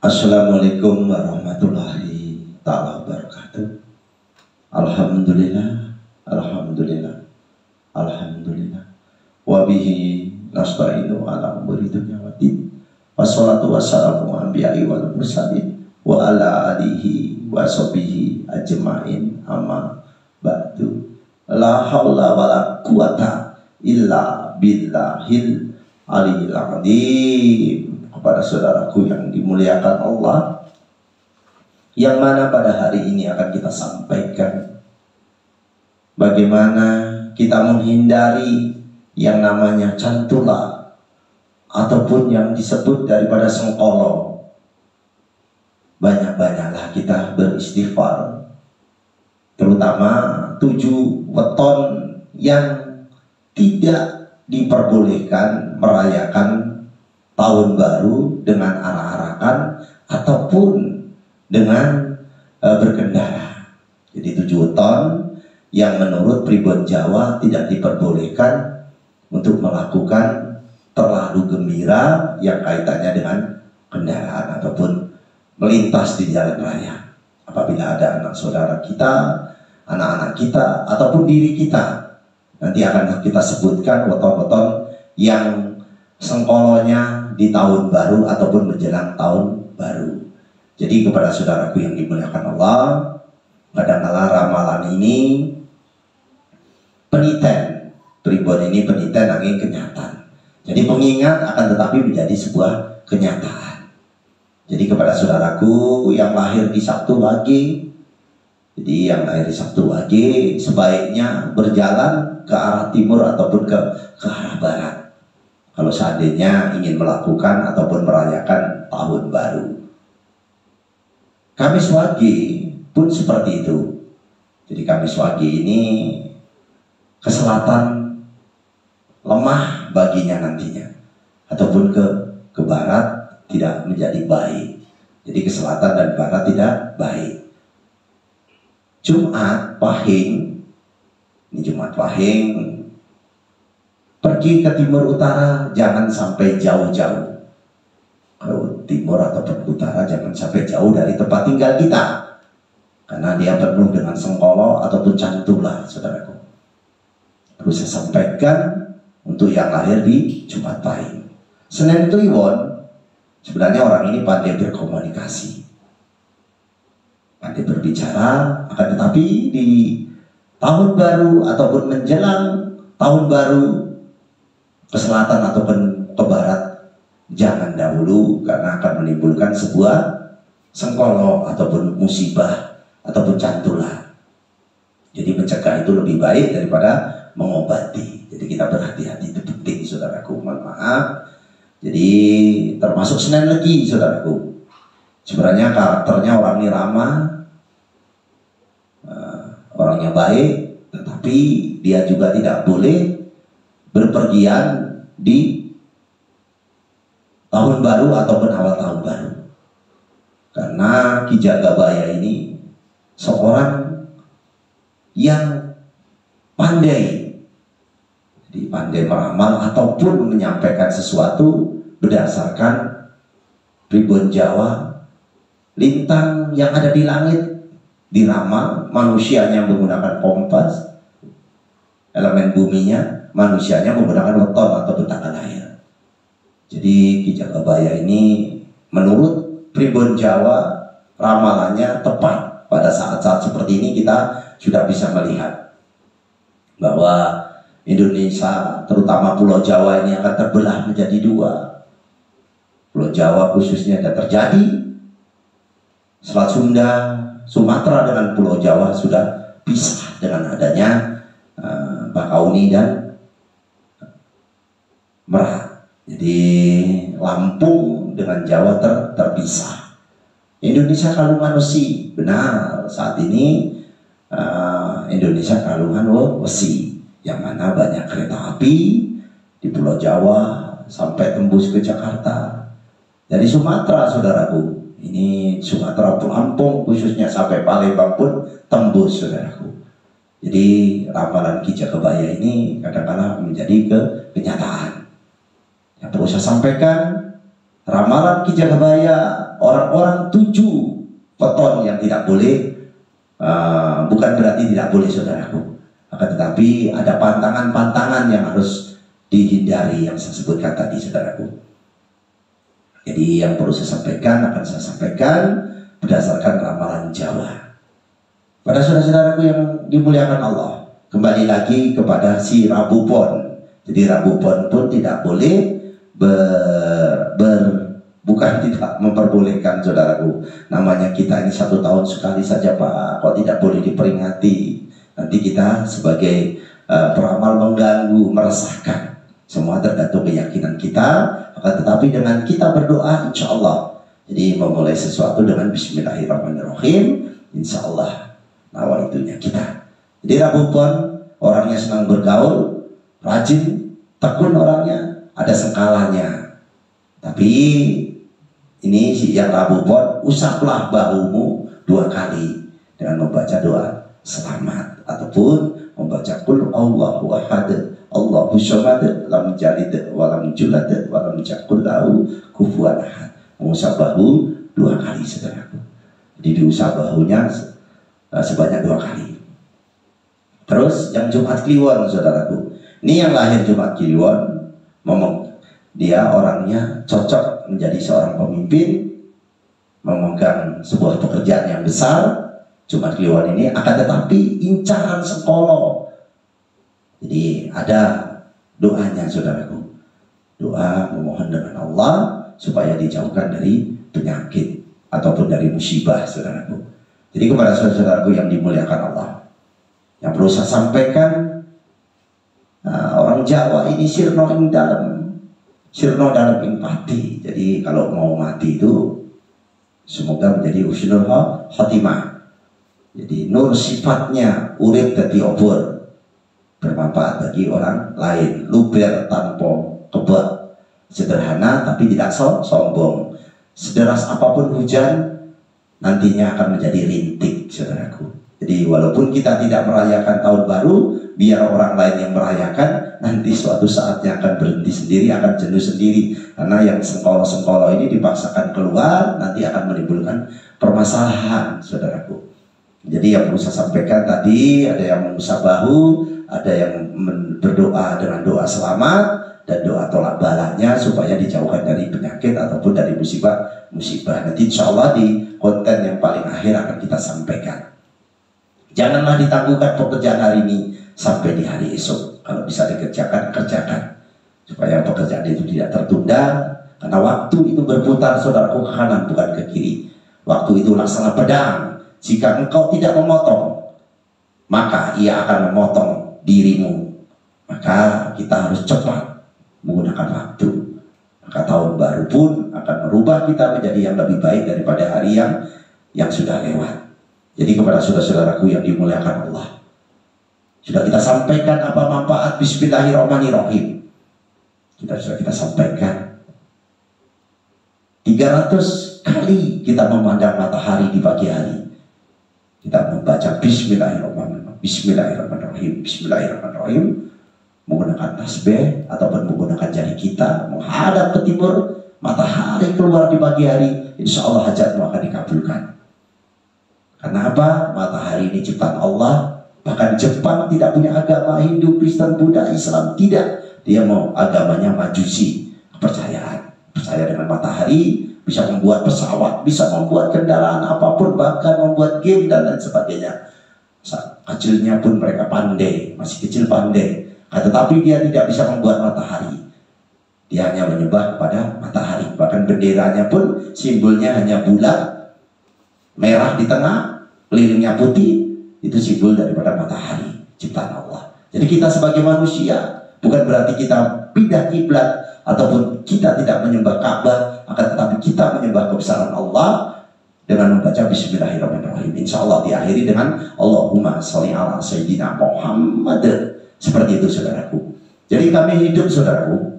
Assalamualaikum warahmatullahi ta'ala wabarakatuh. Alhamdulillah, alhamdulillah, alhamdulillah. Wabihi nasta'inu ala umuri dunya waddin. Wassalatu wassalamu anbiya'i wal mursalin wa ala alihi wa sahbihi ajma'in, amma ba'du. La haula wa la quwata illa billahil aliyil azim. Kepada saudaraku yang dimuliakan Allah, yang mana pada hari ini akan kita sampaikan bagaimana kita menghindari yang namanya cantula ataupun yang disebut daripada sengkolo. Banyak-banyaklah kita beristighfar, terutama 7 weton yang tidak diperbolehkan merayakan tahun baru dengan arak-arakan ataupun dengan berkendara. Jadi 7 weton yang menurut pribon Jawa tidak diperbolehkan untuk melakukan terlalu gembira yang kaitannya dengan kendaraan ataupun melintas di jalan raya. Apabila ada anak saudara kita, anak-anak kita, ataupun diri kita, nanti akan kita sebutkan weton-weton yang sengkolonya di tahun baru ataupun menjelang tahun baru. Jadi kepada saudaraku yang dimuliakan Allah, kadang-kala ramalan ini peniten, pribon ini peniten angin kenyataan. Jadi pengingat akan tetapi menjadi sebuah kenyataan. Jadi kepada saudaraku yang lahir di Sabtu Wage, jadi yang lahir di Sabtu Wage sebaiknya berjalan ke arah timur ataupun ke arah barat kalau seandainya ingin melakukan ataupun merayakan tahun baru. Kamis Wage pun seperti itu. Jadi Kamis Wage ini ke selatan lemah baginya nantinya, ataupun ke barat tidak menjadi baik. Jadi ke selatan dan barat tidak baik. Jumat Pahing, ini Jumat Pahing, pergi ke timur utara jangan sampai jauh-jauh. Kalau timur ataupun utara jangan sampai jauh dari tempat tinggal kita, karena dia penuh dengan sengkolo ataupun cantula, saudaraku. Perlu saya sampaikan untuk yang lahir di Jumat Pahing. Senin Kliwon, sebenarnya orang ini pandai berkomunikasi, pandai berbicara, akan tetapi di tahun baru ataupun menjelang tahun baru, ke selatan ataupun ke barat jangan dahulu, karena akan menimbulkan sebuah sengkolo ataupun musibah ataupun cantula. Jadi mencegah itu lebih baik daripada mengobati. Jadi kita berhati-hati, itu penting, saudaraku. Mohon maaf. Jadi termasuk Senin Legi, saudaraku. Sebenarnya karakternya orang ini ramah, orangnya baik, tetapi dia juga tidak boleh berpergian di tahun baru ataupun awal tahun baru, karena Ki Jagabaya ini seorang yang pandai, jadi pandai meramal ataupun menyampaikan sesuatu berdasarkan pribon Jawa. Lintang yang ada di langit diramal, manusianya menggunakan kompas, elemen buminya, manusianya menggunakan weton ataupun tanggal lahir. Jadi Ki Jagabaya ini menurut pribon Jawa ramalannya tepat. Pada saat-saat seperti ini kita sudah bisa melihat bahwa Indonesia, terutama Pulau Jawa ini akan terbelah menjadi 2. Pulau Jawa khususnya ada terjadi, Selat Sunda, Sumatera dengan Pulau Jawa sudah pisah dengan adanya Bakauni dan Merak. Jadi Lampung dengan Jawa terpisah. Indonesia kalungan wesi, benar, saat ini Indonesia kalungan wesi, yang mana banyak kereta api di Pulau Jawa sampai tembus ke Jakarta. Dari Sumatera, saudaraku, ini Sumatera Lampung khususnya sampai Palembang pun tembus, saudaraku. Jadi ramalan Ki Jagabaya ini kadang-kadang menjadi kenyataan. Yang perlu saya sampaikan, ramalan Ki Jagabaya orang-orang 7 weton yang tidak boleh, bukan berarti tidak boleh saudaraku, akan tetapi ada pantangan-pantangan yang harus dihindari yang saya sebutkan tadi saudaraku. Jadi yang perlu saya sampaikan akan saya sampaikan berdasarkan ramalan Jawa. Pada saudara-saudaraku yang dimuliakan Allah, kembali lagi kepada si Rabu Pon. Jadi Rabu Pon pun tidak boleh bukan tidak memperbolehkan saudaraku. Namanya kita ini 1 tahun sekali saja Pak, kok tidak boleh diperingati. Nanti kita sebagai peramal mengganggu, meresahkan. Semua tergantung keyakinan kita. Akan tetapi dengan kita berdoa, insya Allah. Jadi memulai sesuatu dengan Bismillahirrahmanirrahim, insya Allah nawaitunya kita. Jadi Rabu Pon orangnya senang bergaul, rajin, tekun orangnya, ada sengkalanya. Tapi ini yang Rabu Pon, usaplah bahumu 2 kali dengan membaca doa selamat ataupun membaca qul Allahu ahad Allahu samad lam yalid wa lam yulad wa lam yakul lahu kufuwan ahad. Mengusap bahu 2 kali saudaraku. Jadi diusap bahunya sebanyak 2 kali. Terus yang Jumat Kliwon saudaraku, ini yang lahir Jumat Kliwon, dia orangnya cocok menjadi seorang pemimpin, memegang sebuah pekerjaan yang besar. Jumat Kliwon ini akan tetapi incaran sekolo. Jadi ada doanya saudaraku, doa memohon dengan Allah supaya dijauhkan dari penyakit ataupun dari musibah saudaraku. Jadi kepada saudaraku yang dimuliakan Allah, yang perlu saya sampaikan, orang Jawa ini sirno dalam ing pati. Jadi kalau mau mati itu semoga menjadi husnul khotimah. Jadi nur sifatnya urip dadi obor, bermanfaat bagi orang lain, luber tanpa kebak, sederhana tapi tidak sombong. Sederas apapun hujan nantinya akan menjadi rintik saudaraku. Jadi walaupun kita tidak merayakan tahun baru, biar orang lain yang merayakan, nanti suatu saatnya akan berhenti sendiri, akan jenuh sendiri. Karena yang sengkolo-sengkolo ini dipaksakan keluar, nanti akan menimbulkan permasalahan saudaraku. Jadi yang perlu saya sampaikan tadi, ada yang mengusap bahu, ada yang berdoa dengan doa selamat, dan doa tolak balanya supaya dijauhkan dari penyakit ataupun dari musibah. Nanti insya Allah di konten yang paling akhir akan kita sampaikan. Janganlah ditangguhkan pekerjaan hari ini sampai di hari esok. Kalau bisa dikerjakan, kerjakan. Supaya pekerjaan itu tidak tertunda. Karena waktu itu berputar saudaraku ke kanan bukan ke kiri. Waktu itu laksana pedang. Jika engkau tidak memotong, maka ia akan memotong dirimu. Maka kita harus cepat menggunakan waktu. Maka tahun baru pun akan merubah kita menjadi yang lebih baik daripada hari yang sudah lewat. Jadi kepada saudara-saudaraku yang dimuliakan Allah, sudah kita sampaikan apa manfaat Bismillahirrahmanirrahim. Sudah kita sampaikan 300 kali kita memandang matahari di pagi hari. Kita membaca Bismillahirrahmanirrahim, menggunakan tasbih ataupun menggunakan jari kita menghadap ke timur, matahari keluar di pagi hari, insya Allah hajatmu akan dikabulkan. Karena apa? Matahari ini ciptaan Allah. Bahkan Jepang tidak punya agama, Hindu, Kristen, Buddha, Islam, tidak. Dia mau agamanya Majusi, kepercayaan. Percaya dengan matahari, bisa membuat pesawat, bisa membuat kendaraan apapun, bahkan membuat game dan lain sebagainya. Kecilnya pun mereka pandai, masih kecil pandai. Tetapi dia tidak bisa membuat matahari. Dia hanya menyembah kepada matahari. Bahkan benderanya pun simbolnya hanya bulat, merah di tengah, kelilingnya putih. Itu simbol daripada matahari, ciptaan Allah. Jadi kita sebagai manusia, bukan berarti kita pindah kiblat ataupun kita tidak menyembah Ka'bah, akan tetapi kita menyembah kebesaran Allah dengan membaca Bismillahirrahmanirrahim. Insya Allah diakhiri dengan Allahumma sholli ala sayyidina Muhammad. Seperti itu saudaraku. Jadi kami hidup saudaraku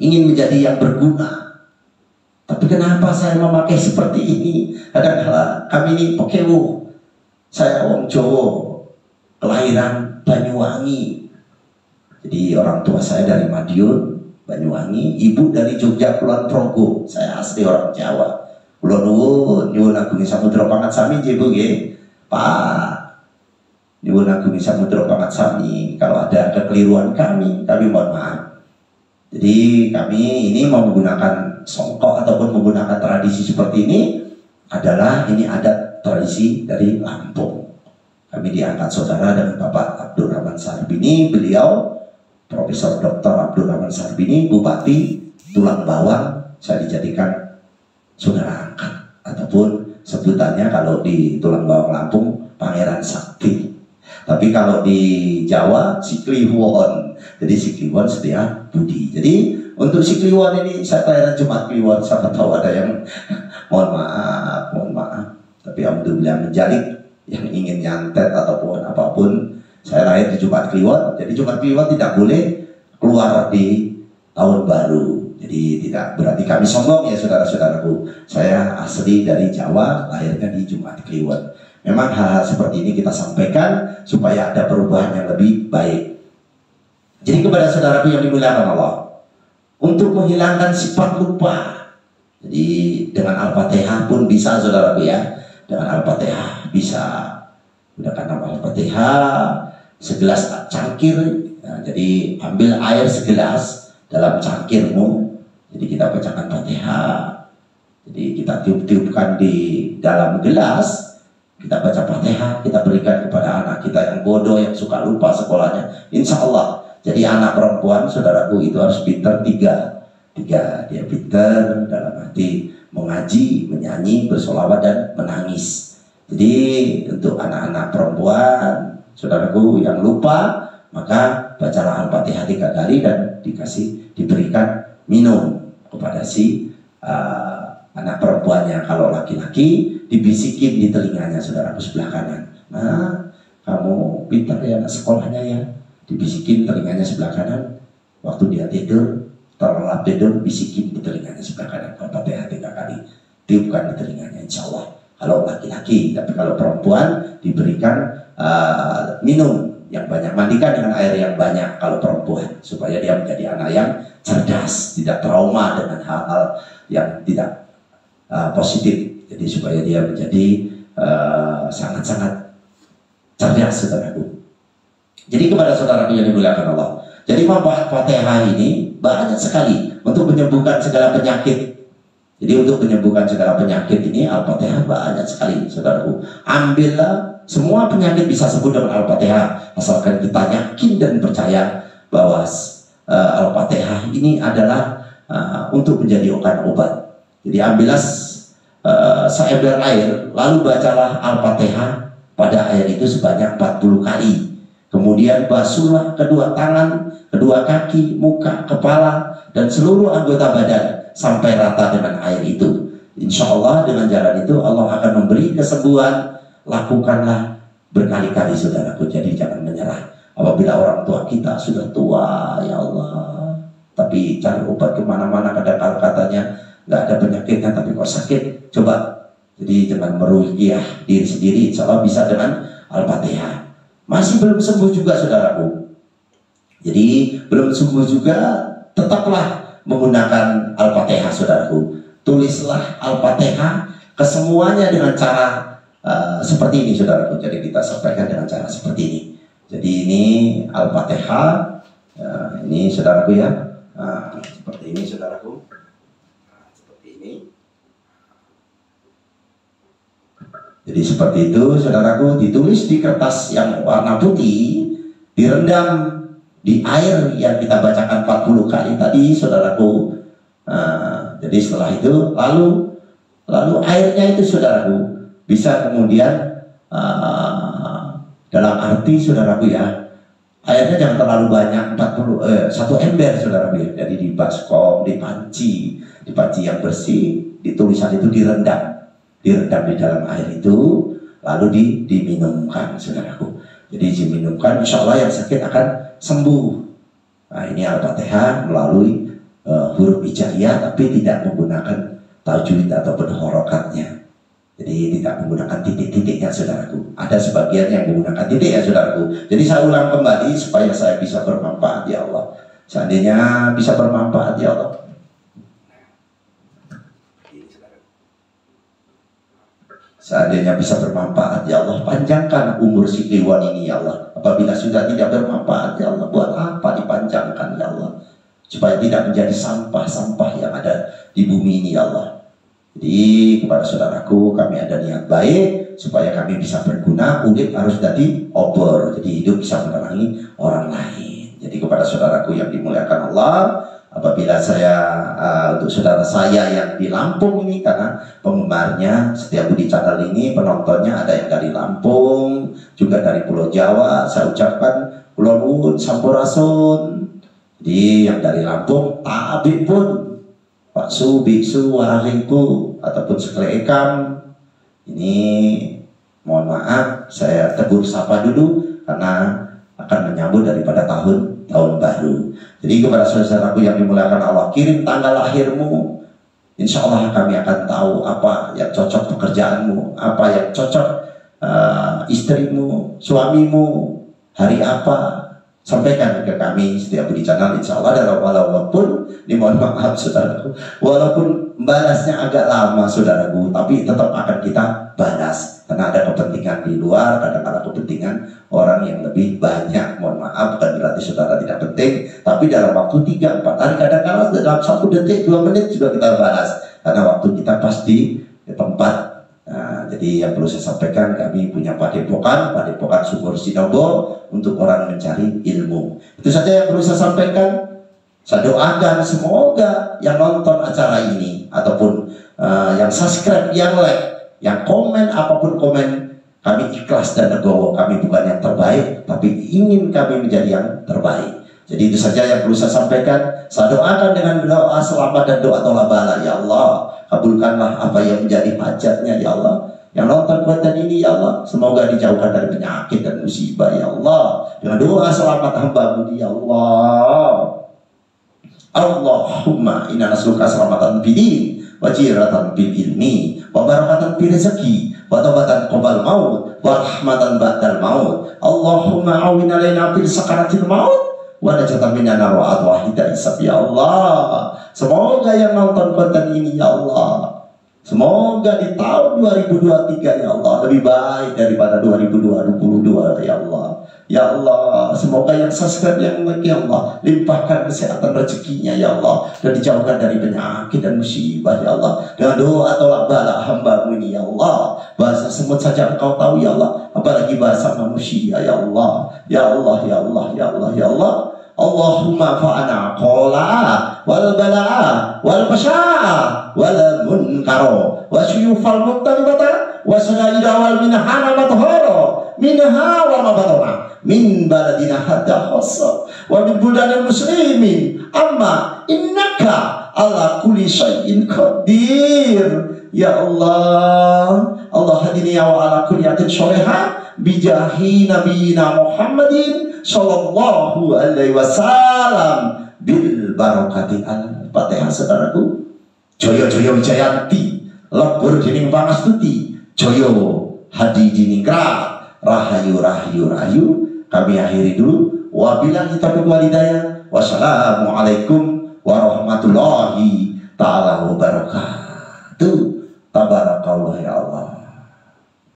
ingin menjadi yang berguna. Tapi kenapa saya memakai seperti ini? Kadang-kadang kami ini pekewo. Saya wong Jawa, kelahiran Banyuwangi. Jadi orang tua saya dari Madiun, Banyuwangi, ibu dari Jogja Kulon Progo. Saya asli orang Jawa. Kula nyuwun agung samudra pangat sami nggih Bu nggih. Pak, nyuwun agung samudra pangat sami. Kalau ada kekeliruan kami mohon maaf. Jadi kami ini mau menggunakan songkok ataupun menggunakan tradisi seperti ini adalah ini adat tradisi dari Lampung. Kami diangkat saudara dengan Bapak Abdul Rahman Sarbini, beliau Profesor Dr. Abdul Rahman Sarbini, Bupati Tulang Bawang. Saya dijadikan saudara angkat ataupun sebutannya kalau di Tulang Bawang Lampung Pangeran Sakti. Tapi kalau di Jawa Sikliwon. Jadi Sikliwon setia budi. Jadi untuk Sikliwon ini saya kelahiran Jumat Kliwon, siapa tahu ada yang mohon maaf. Tapi alhamdulillah menjalik yang ingin nyantet ataupun apapun. Saya lahir di Jumat Kliwon. Jadi Jumat Kliwon tidak boleh keluar di tahun baru. Jadi tidak berarti kami sombong ya saudara-saudaraku. Saya asli dari Jawa, lahirnya di Jumat Kliwon. Memang hal-hal seperti ini kita sampaikan supaya ada perubahan yang lebih baik. Jadi kepada saudaraku yang dimuliakan Allah, untuk menghilangkan sifat lupa. Jadi dengan Al-Fatihah pun bisa saudaraku ya. Dengan Al-Fatihah bisa. Gunakan nama Al-Fatihah, segelas cangkir. Nah, jadi ambil air segelas dalam cangkirmu. Jadi kita bacakan Fatihah. Jadi kita tiup-tiupkan di dalam gelas. Kita baca Fatihah, kita berikan kepada anak kita yang bodoh, yang suka lupa sekolahnya. Insya Allah. Jadi anak perempuan saudaraku itu harus pintar tiga. Dia pintar dalam arti mengaji, menyanyi, bersolawat dan menangis. Jadi untuk anak-anak perempuan saudaraku yang lupa, maka bacalah Al-Fatihah 3 kali dan diberikan minum kepada si anak perempuannya. Kalau laki-laki dibisikin di telinganya saudaraku sebelah kanan. Nah, kamu pintar ya anak sekolahnya ya. Dibisikin telinganya sebelah kanan. Waktu dia tidur, terlelap tidur, bisikin di telinganya sebelah kanan. Al-Fatihah 3 kali. Tiupkan di telinganya insya Allah. Kalau laki-laki, tapi kalau perempuan diberikan minum yang banyak. Mandikan dengan air yang banyak kalau perempuan. Supaya dia menjadi anak yang cerdas. Tidak trauma dengan hal-hal yang tidak positif. Jadi supaya dia menjadi sangat-sangat cerdas saudaraku. Jadi kepada saudaraku yang dimuliakan Allah, jadi manfaat Fatihah ini banyak sekali untuk menyembuhkan segala penyakit. Jadi untuk menyembuhkan segala penyakit ini Al-Fatihah banyak sekali saudaraku. Ambillah, semua penyakit bisa sembuh dengan Al-Fatihah asalkan kita yakin dan percaya bahwa Al-Fatihah ini adalah untuk menjadi obat. Jadi ambillah seember air, lalu bacalah Al-Fatihah pada air itu sebanyak 40 kali. Kemudian basuhlah kedua tangan, kedua kaki, muka, kepala, dan seluruh anggota badan sampai rata dengan air itu. Insya Allah dengan jalan itu Allah akan memberi kesembuhan. Lakukanlah berkali-kali saudaraku. Jadi jangan menyerah. Apabila orang tua kita sudah tua, ya Allah, tapi cari obat kemana-mana, kadang-kadang katanya nggak ada penyakitnya tapi kok sakit. Coba, jadi jangan meruqyah diri sendiri. Insya Allah bisa dengan Al-Fatihah. Masih belum sembuh juga saudaraku. Jadi belum sembuh juga, tetaplah menggunakan Al-Fatihah saudaraku. Tulislah Al-Fatihah kesemuanya dengan cara seperti ini saudaraku. Jadi kita sampaikan dengan cara seperti ini. Jadi ini Al-Fatihah, ini saudaraku ya. Seperti ini saudaraku. Seperti ini. Jadi seperti itu saudaraku, ditulis di kertas yang warna putih, direndam di air yang kita bacakan 40 kali tadi saudaraku. Jadi setelah itu lalu airnya itu saudaraku bisa kemudian dalam arti saudaraku ya, airnya jangan terlalu banyak, 1 ember saudaraku ya. Jadi di baskom, di panci yang bersih, ditulisan itu direndam di dalam air itu, lalu diminumkan saudaraku. Jadi diminumkan, insya Allah yang sakit akan sembuh. Nah ini Al-Fatihah melalui huruf hijaiyah, tapi tidak menggunakan tajwid ataupun horokatnya. Jadi tidak menggunakan titik-titiknya saudaraku. Ada sebagian yang menggunakan titik ya saudaraku. Jadi saya ulang kembali supaya saya bisa bermanfaat ya Allah. Seandainya bisa bermanfaat ya Allah. seandainya bisa bermanfaat, ya Allah, panjangkan umur si Iwan ini, ya Allah. Apabila sudah tidak bermanfaat, ya Allah, buat apa dipanjangkan, ya Allah, supaya tidak menjadi sampah-sampah yang ada di bumi ini, ya Allah. Jadi kepada saudaraku, kami ada niat baik supaya kami bisa berguna. Urip harus jadi obor, jadi hidup bisa menerangi orang lain. Jadi kepada saudaraku yang dimuliakan Allah, apabila saya untuk saudara saya yang di Lampung ini, karena penggemarnya Setia Budi Channel ini penontonnya ada yang dari Lampung, juga dari Pulau Jawa, saya ucapkan kula nuwun sampurasun. Jadi yang dari Lampung, Abi pun Pak Su, Biksu, Warahinku, ataupun sekeleekam, ini mohon maaf, saya tegur sapa dulu karena akan menyambut daripada tahun baru. Jadi kepada saudaraku yang dimuliakan Allah, kirim tanggal lahirmu, insya Allah kami akan tahu apa yang cocok pekerjaanmu, apa yang cocok istrimu, suamimu, hari apa. Sampaikan ke kami Setia Budi Channel, insya Allah. Dan walaupun dimohon maaf saudaraku, walaupun balasnya agak lama saudaraku, tapi tetap akan kita balas karena ada kepentingan di luar, kadang-kadang kepentingan orang yang lebih banyak. Mohon maaf, bukan berarti saudara tidak penting, tapi dalam waktu 3-4 hari, kadang-kadang dalam 1 detik 2 menit juga kita balas karena waktu kita pasti di tempat. Nah, jadi yang perlu saya sampaikan, kami punya padepokan Sumur Sinobo untuk orang mencari ilmu. Itu saja yang perlu saya sampaikan. Saya doakan semoga yang nonton acara ini ataupun yang subscribe, yang like, yang komen, apapun komen, kami ikhlas dan legowo. Kami bukan yang terbaik, tapi ingin kami menjadi yang terbaik. Jadi itu saja yang perlu saya sampaikan. Saya doakan dengan doa selamat dan doa tolak bala, ya Allah, kabulkanlah apa yang menjadi hajatnya, ya Allah. Yang nonton konten ini, ya Allah, semoga dijauhkan dari penyakit dan musibah, ya Allah. Dengan doa selamat hamba-Mu, ya Allah. Allahumma inna nas'aluka salamatan fid din wa jiratan bil ilmi wa barakatan fil rezeki wa taubatan qabal maut wa rahmatan ba'dal maut. Allahumma awin alaina fil sakaratil maut wa najatan minan nar wa adwahida isab, ya Allah. Semoga yang nonton konten ini, ya Allah, semoga di tahun 2023, ya Allah, lebih baik daripada 2022, ya Allah. Ya Allah, semoga yang subscribe, yang like, ya Allah, limpahkan kesehatan rezekinya, ya Allah, dan dijauhkan dari penyakit dan musibah, ya Allah. Dengan doa tolak bala hamba-Mu ini, ya Allah. Bahasa semut saja Engkau tahu, ya Allah, apalagi bahasa manusia, ya Allah. Ya Allah, ya Allah, ya Allah, ya Allah. Allahumma fa'ana qola wal bala'a wal fasha'a wal munkaro wa syuyufal muttalibata wa sanaida wal minhana mathara minha wa mabatana min baladina hatta khassa wa min budanil muslimin amma innaka ala kulli syai'in qadir. Ya Allah, Allah hadini ya wa ala kulli yatin sholihah bijahi nabiyina Muhammadin sallallahu alaihi wasallam bil barakati al-Fatihah. Saudaraku, Joyo Joyo Wijayanti, lebur dening pangastuti, Joyo hadi diningrat, rahayu rahayu rahayu. Kami akhiri dulu. Wabillahi taufiq wal hidayah. Wassalamualaikum warahmatullahi taala wabarakatuh. Tabarakallah, ya Allah.